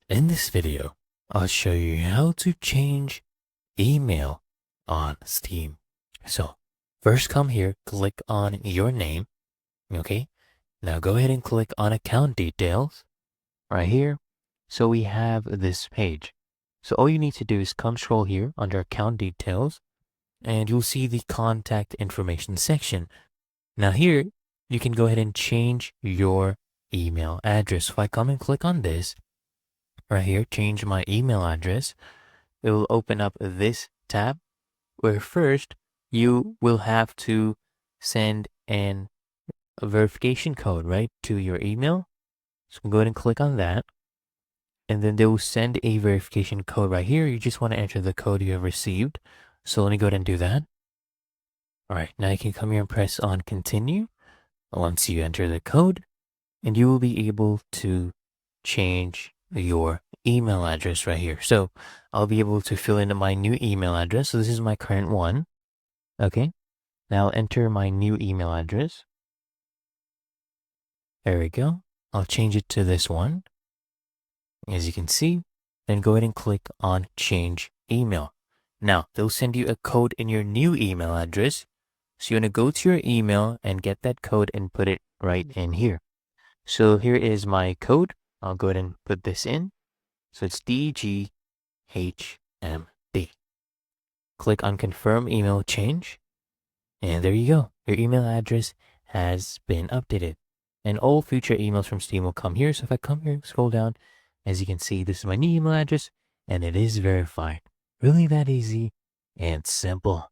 In this video, I'll show you how to change email on Steam. So first come here, click on your name. Okay. Now go ahead and click on account details right here. So we have this page. So all you need to do is come scroll here under account details and you'll see the contact information section. Now here, you can go ahead and change your email address. So if I come and click on this, right here, change my email address, it will open up this tab where first you will have to send a verification code, right, to your email. So go ahead and click on that. And then they will send a verification code right here. You just want to enter the code you have received. So let me go ahead and do that. All right, now you can come here and press on continue once you enter the code, and you will be able to change your email address right here. So I'll be able to fill in my new email address. So this is my current one. Okay. Now I'll enter my new email address. There we go. I'll change it to this one. As you can see, then go ahead and click on change email. Now they'll send you a code in your new email address. So you're going to go to your email and get that code and put it right in here. So here is my code. I'll go ahead and put this in. So it's DGHMD. Click on confirm email change. And there you go. Your email address has been updated. And all future emails from Steam will come here. So if I come here, scroll down, as you can see, this is my new email address and it is verified. Really that easy and simple.